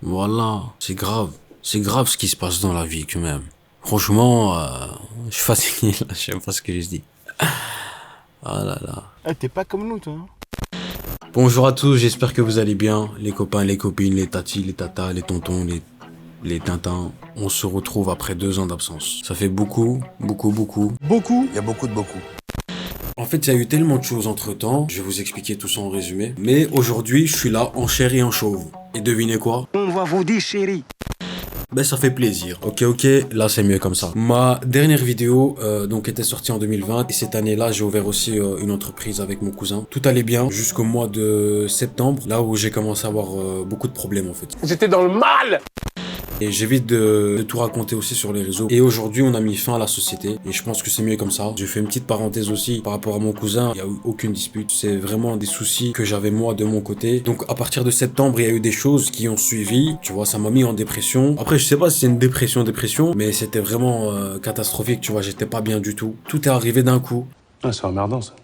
Voilà, c'est grave. C'est grave ce qui se passe dans la vie quand même. Franchement, je suis fatigué là, je sais pas ce que je dis. Ah là là. Ah, t'es pas comme nous, toi. Hein. Bonjour à tous, j'espère que vous allez bien. Les copains, les copines, les tatis, les tatas, les tontons, les tintins. On se retrouve après 2 ans d'absence. Ça fait beaucoup, beaucoup, beaucoup. Beaucoup. Il y a beaucoup de beaucoup. En fait, il y a eu tellement de choses entre temps. Je vais vous expliquer tout ça en résumé. Mais aujourd'hui, je suis là en chair et en chauve. Et devinez quoi? On va vous déchirer. Ben ça fait plaisir. Ok, là c'est mieux comme ça. Ma dernière vidéo donc était sortie en 2020 et cette année-là j'ai ouvert aussi une entreprise avec mon cousin. Tout allait bien jusqu'au mois de septembre, là où j'ai commencé à avoir beaucoup de problèmes en fait. J'étais dans le mal. Et j'évite de tout raconter aussi sur les réseaux. Et aujourd'hui, on a mis fin à la société. Et je pense que c'est mieux comme ça. J'ai fait une petite parenthèse aussi par rapport à mon cousin. Il n'y a eu aucune dispute. C'est vraiment des soucis que j'avais moi de mon côté. Donc à partir de septembre, il y a eu des choses qui ont suivi. Tu vois, ça m'a mis en dépression. Après, je sais pas si c'est une dépression, mais c'était vraiment catastrophique. Tu vois, j'étais pas bien du tout. Tout est arrivé d'un coup. Ah, c'est emmerdant, ça.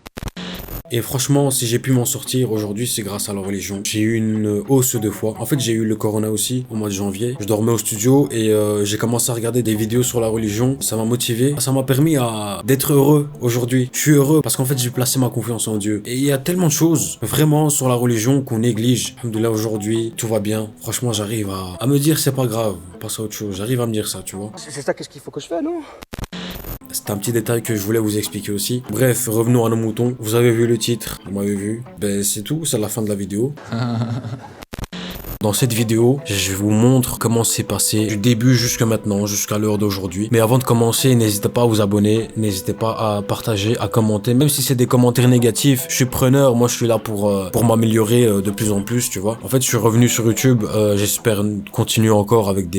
Et franchement, si j'ai pu m'en sortir aujourd'hui, c'est grâce à la religion. J'ai eu une hausse de foi. En fait, j'ai eu le corona aussi au mois de janvier. Je dormais au studio et j'ai commencé à regarder des vidéos sur la religion. Ça m'a motivé. Ça m'a permis d'être heureux aujourd'hui. Je suis heureux parce qu'en fait, j'ai placé ma confiance en Dieu. Et il y a tellement de choses vraiment sur la religion qu'on néglige. Alhamdoulilah, aujourd'hui, tout va bien. Franchement, j'arrive à me dire c'est pas grave. Passe à autre chose. J'arrive à me dire ça, tu vois. C'est ça, qu'est-ce qu'il faut que je fasse, non? C'est un petit détail que je voulais vous expliquer aussi. Bref, revenons à nos moutons. Vous avez vu le titre, vous m'avez vu. Ben c'est tout, c'est la fin de la vidéo. Dans cette vidéo, je vous montre comment c'est passé du début jusqu'à maintenant, jusqu'à l'heure d'aujourd'hui. Mais avant de commencer, n'hésitez pas à vous abonner, n'hésitez pas à partager, à commenter. Même si c'est des commentaires négatifs, je suis preneur. Moi, je suis là pour m'améliorer de plus en plus, tu vois. En fait, je suis revenu sur YouTube. J'espère continuer encore avec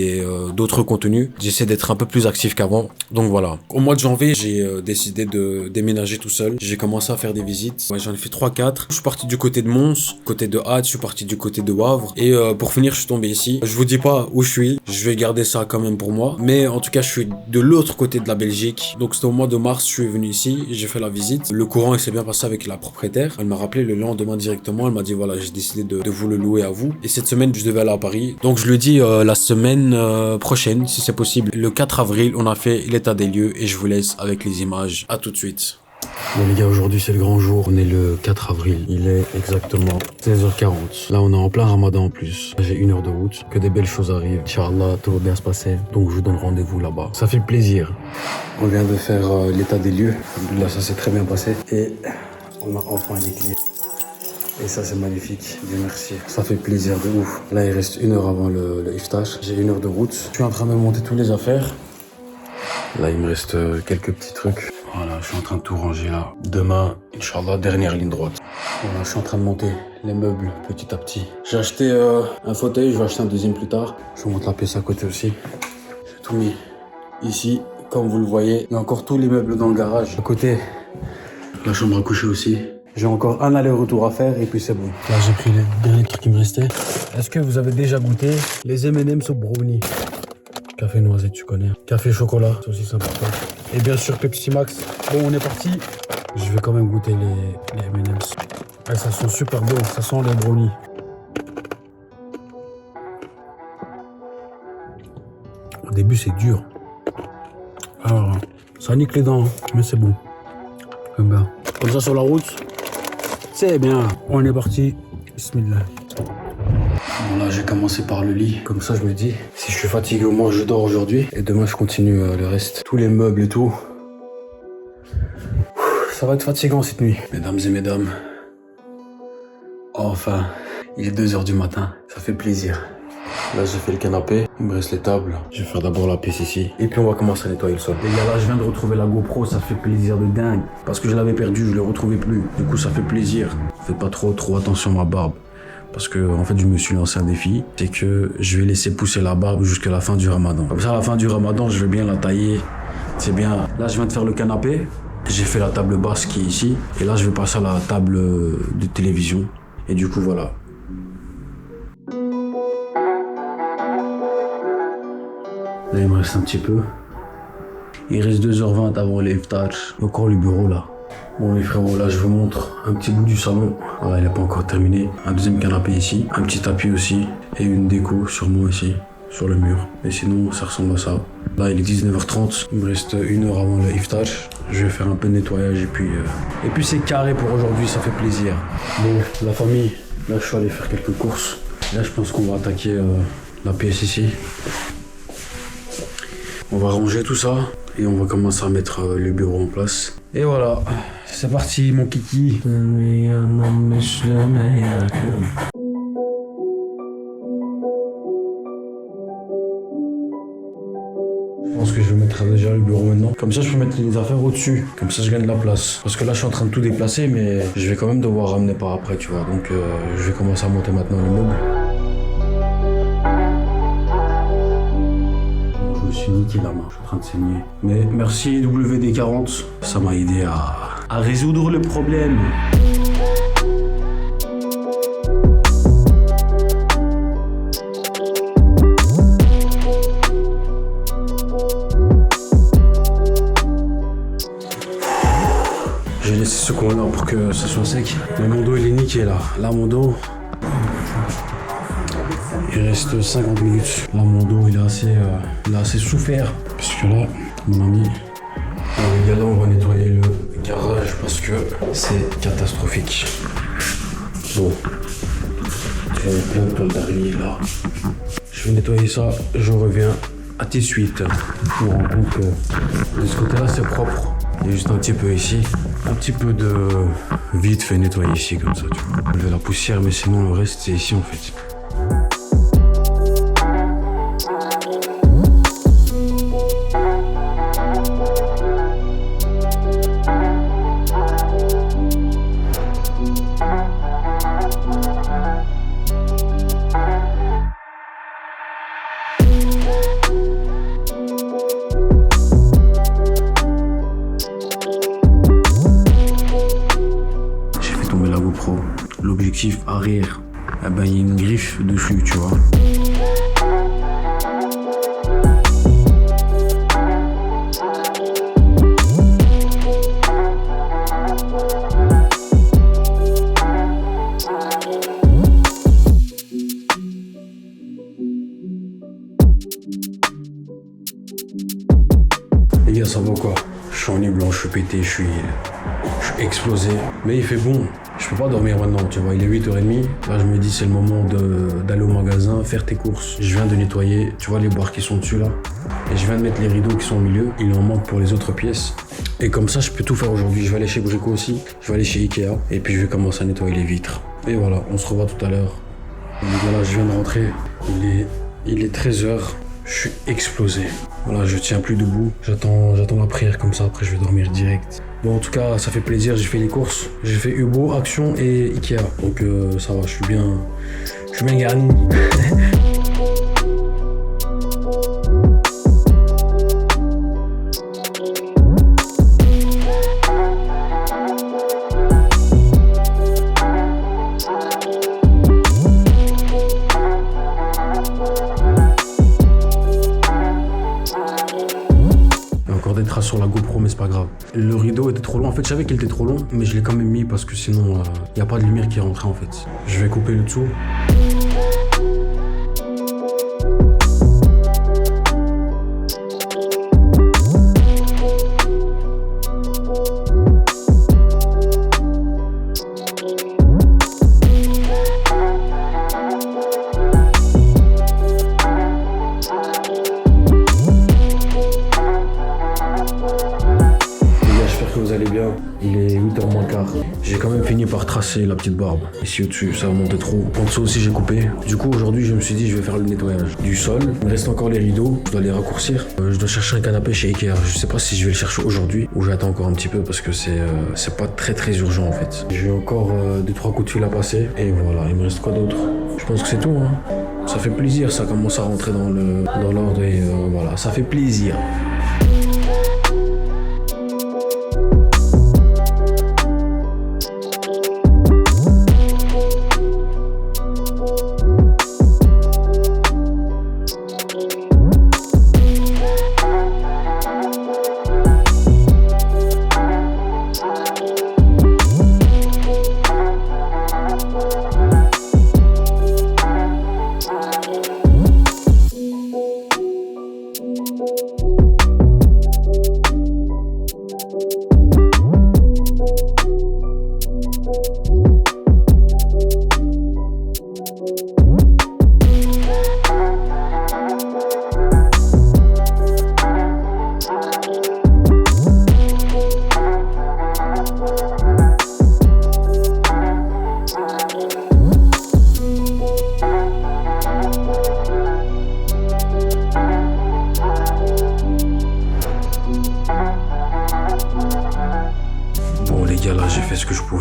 d'autres contenus. J'essaie d'être un peu plus actif qu'avant. Donc voilà. Au mois de janvier, j'ai décidé de déménager tout seul. J'ai commencé à faire des visites. Ouais, j'en ai fait 3-4. Je suis parti du côté de Mons, côté de Hâte, je suis parti du côté de Wavre. Et pour finir, je suis tombé ici. Je vous dis pas où je suis. Je vais garder ça quand même pour moi. Mais en tout cas, je suis de l'autre côté de la Belgique. Donc c'était au mois de mars, je suis venu ici. J'ai fait la visite. Le courant, il s'est bien passé avec la propriétaire. Elle m'a rappelé le lendemain directement. Elle m'a dit voilà, j'ai décidé de vous le louer à vous. Et cette semaine, je devais aller à Paris. Donc je le dis la semaine prochaine, si c'est possible. Le 4 avril, on a fait l'état des lieux. Et je vous laisse avec les images. À tout de suite. Bon les gars, aujourd'hui c'est le grand jour, on est le 4 avril, il est exactement 16h40. Là on est en plein ramadan en plus, j'ai 1 heure de route, que des belles choses arrivent, Inch'Allah tout va bien se passer, donc je vous donne rendez-vous là-bas. Ça fait plaisir. On vient de faire l'état des lieux, là ça s'est très bien passé et on a enfin des clients. Et ça c'est magnifique, Dieu merci. Ça fait plaisir de ouf. Là il reste 1 heure avant le iftar, j'ai 1 heure de route. Je suis en train de monter toutes les affaires. Là il me reste quelques petits trucs. Voilà, je suis en train de tout ranger là. Demain, Inch'Allah, dernière ligne droite. Voilà, je suis en train de monter les meubles petit à petit. J'ai acheté un fauteuil, je vais acheter un deuxième plus tard. Je vous montre la pièce à côté aussi. J'ai tout mis ici, comme vous le voyez. Il y a encore tous les meubles dans le garage. À côté, la chambre à coucher aussi. J'ai encore un aller-retour à faire et puis c'est bon. Là, j'ai pris les derniers trucs qui me restaient. Est-ce que vous avez déjà goûté les M&M's au brownie? Café noisette, tu connais. Café chocolat, c'est aussi sympa. Et bien sûr Pepsi Max. Bon, on est parti. Je vais quand même goûter les M&M's. Ouais, ça sent super bon, ça sent les brownies. Au début, c'est dur. Alors, ça nique les dents, hein, mais c'est bon. J'aime bien. Comme ça sur la route, c'est bien. On est parti. Bismillah. Bon là j'ai commencé par le lit, comme ça je me dis, si je suis fatigué au moins je dors aujourd'hui et demain je continue le reste. Tous les meubles et tout. Ça va être fatigant cette nuit. Mesdames et mesdames, enfin, il est 2 h du matin, ça fait plaisir. Là j'ai fait le canapé, il me reste les tables. Je vais faire d'abord la pièce ici et puis on va commencer à nettoyer le sol. Les gars là je viens de retrouver la GoPro, ça fait plaisir de dingue. Parce que je l'avais perdue, je ne l'ai retrouvée plus. Du coup ça fait plaisir. Faites pas trop attention à ma barbe. Parce que en fait je me suis lancé un défi, c'est que je vais laisser pousser la barbe jusqu'à la fin du ramadan. Comme ça à la fin du ramadan je vais bien la tailler, c'est bien. Là je viens de faire le canapé, j'ai fait la table basse qui est ici, et là je vais passer à la table de télévision, et du coup voilà. Là il me reste un petit peu, il reste 2h20 avant l'iftar, encore le bureau là. Bon les frérots, là je vous montre un petit bout du salon. Voilà, il n'est pas encore terminé. Un deuxième canapé ici, un petit tapis aussi et une déco sur moi ici, sur le mur. Et sinon ça ressemble à ça. Là il est 19h30, il me reste 1 heure avant le iftar. Je vais faire un peu de nettoyage et puis c'est carré pour aujourd'hui, ça fait plaisir. Bon la famille, là je suis allé faire quelques courses. Là je pense qu'on va attaquer la pièce ici. On va ranger tout ça et on va commencer à mettre le bureau en place. Et voilà, c'est parti mon kiki. Je pense que je vais mettre déjà le bureau maintenant. Comme ça je peux mettre les affaires au-dessus. Comme ça je gagne de la place. Parce que là je suis en train de tout déplacer mais je vais quand même devoir ramener par après tu vois. Donc je vais commencer à monter maintenant les meubles. Je me suis niqué la main, je suis en train de saigner. Mais merci WD-40, ça m'a aidé à résoudre le problème. J'ai laissé ce coin là pour que ça soit sec. Mais mon dos il est niqué là. Là mon dos, il reste 50 minutes. Là mon dos il a assez souffert. Parce que là, mon ami, les gars là on va nettoyer le garage parce que c'est catastrophique. Bon, il y a plein de toiles d'araignée là. Je vais nettoyer ça, je reviens à tes suites. Je me rends compte que de ce côté là c'est propre. Il y a juste un petit peu ici, un petit peu de vite fait nettoyer ici comme ça, tu vois. Enlever la poussière, mais sinon le reste c'est ici en fait. L'objectif arrière, eh ben, il y a une griffe dessus, tu vois. Les gars, ça va quoi? Je suis en nuit blanche, je suis pété, je suis explosé. Mais il fait bon. Je peux pas dormir maintenant, tu vois, il est 8h30. Là, je me dis, c'est le moment d'aller au magasin, faire tes courses. Je viens de nettoyer, tu vois, les barres qui sont dessus, là. Et je viens de mettre les rideaux qui sont au milieu. Il en manque pour les autres pièces. Et comme ça, je peux tout faire aujourd'hui. Je vais aller chez Brico aussi. Je vais aller chez Ikea. Et puis, je vais commencer à nettoyer les vitres. Et voilà, on se revoit tout à l'heure. Voilà, je viens de rentrer. Il est 13h. Je suis explosé. Voilà, je tiens plus debout. J'attends la prière comme ça. Après, je vais dormir direct. Bon, en tout cas, ça fait plaisir. J'ai fait les courses. J'ai fait Ubo, Action et Ikea. Donc, ça va. Je suis bien garni. Des traces sur la GoPro, mais c'est pas grave. Le rideau était trop long. En fait, je savais qu'il était trop long, mais je l'ai quand même mis parce que sinon, il n'y a pas de lumière qui est rentrée en fait. Je vais couper le dessous. Vous allez bien, il est 8h moins quart. J'ai quand même fini par tracer la petite barbe. Ici au-dessus, ça montait trop. En dessous aussi, j'ai coupé. Du coup, aujourd'hui, je me suis dit, je vais faire le nettoyage du sol. Il me reste encore les rideaux, je dois les raccourcir. Je dois chercher un canapé chez Ikea. Je sais pas si je vais le chercher aujourd'hui ou j'attends encore un petit peu parce que c'est pas très urgent en fait. J'ai encore 2-3 coups de fil à passer. Et voilà, il me reste quoi d'autre? Je pense que c'est tout, hein. Ça fait plaisir, ça commence à rentrer dans l'ordre et voilà, ça fait plaisir.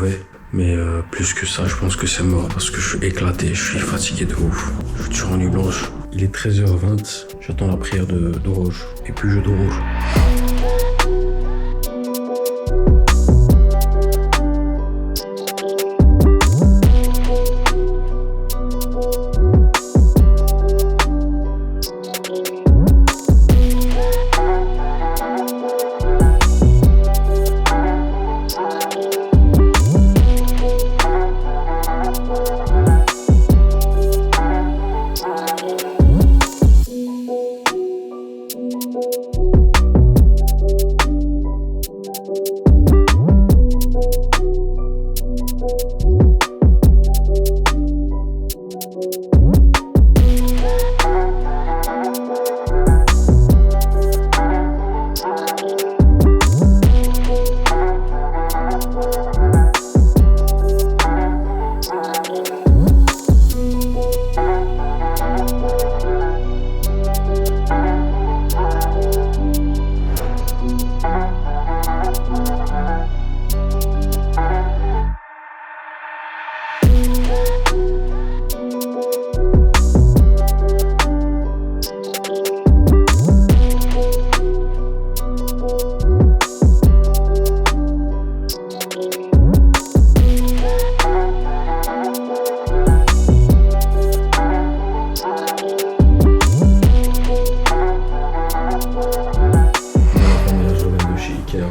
mauvais. Mais plus que ça, je pense que c'est mort parce que je suis éclaté, je suis fatigué de ouf. Je suis toujours en nuit blanche. Il est 13h20, j'attends la prière de Roche. Et puis je dors.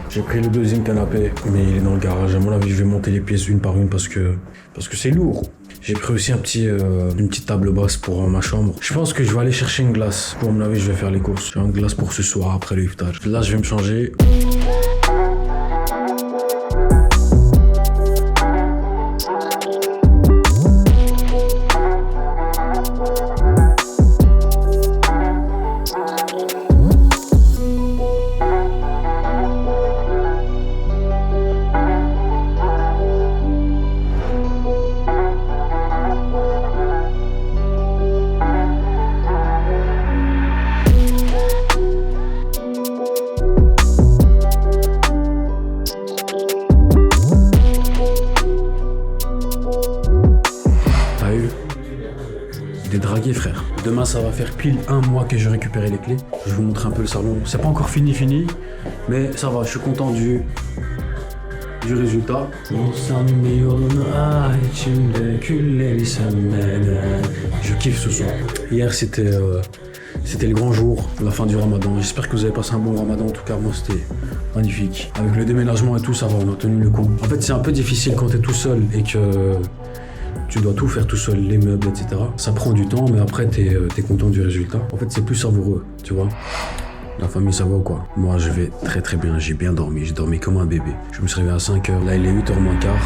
J'ai pris le deuxième canapé, mais il est dans le garage. À mon avis, je vais monter les pièces une par une parce que c'est lourd. J'ai pris aussi une petite table basse pour ma chambre. Je pense que je vais aller chercher une glace. Pour mon avis, je vais faire les courses. J'ai une glace pour ce soir après le iftar. Là, je vais me changer. Des dragués, frère. Demain, ça va faire pile un mois que j'ai récupéré les clés. Je vais vous montrer un peu le salon. C'est pas encore fini, mais ça va, je suis content du résultat. Je kiffe ce son. Hier, c'était le grand jour, la fin du ramadan. J'espère que vous avez passé un bon ramadan. En tout cas, moi, c'était magnifique. Avec le déménagement et tout, ça va, on a tenu le coup. En fait, c'est un peu difficile quand t'es tout seul et que tu dois tout faire tout seul, les meubles, etc. Ça prend du temps, mais après, t'es content du résultat. En fait, c'est plus savoureux, tu vois. La famille, ça va ou quoi? Moi, je vais très très bien. J'ai bien dormi. J'ai dormi comme un bébé. Je me suis réveillé à 5h. Là, il est 8h moins quart.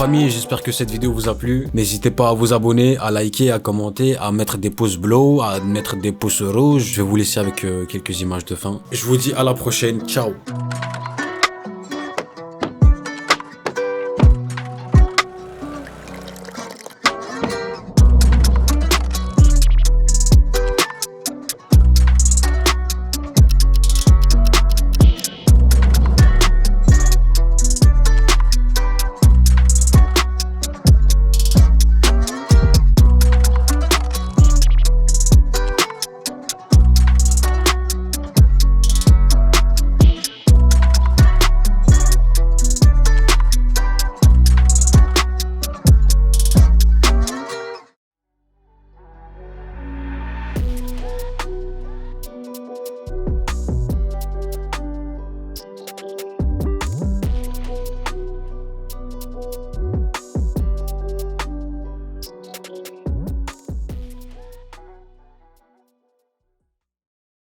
Famille, j'espère que cette vidéo vous a plu. N'hésitez pas à vous abonner, à liker, à commenter, à mettre des pouces bleus, à mettre des pouces rouges. Je vais vous laisser avec quelques images de fin. Je vous dis à la prochaine. Ciao.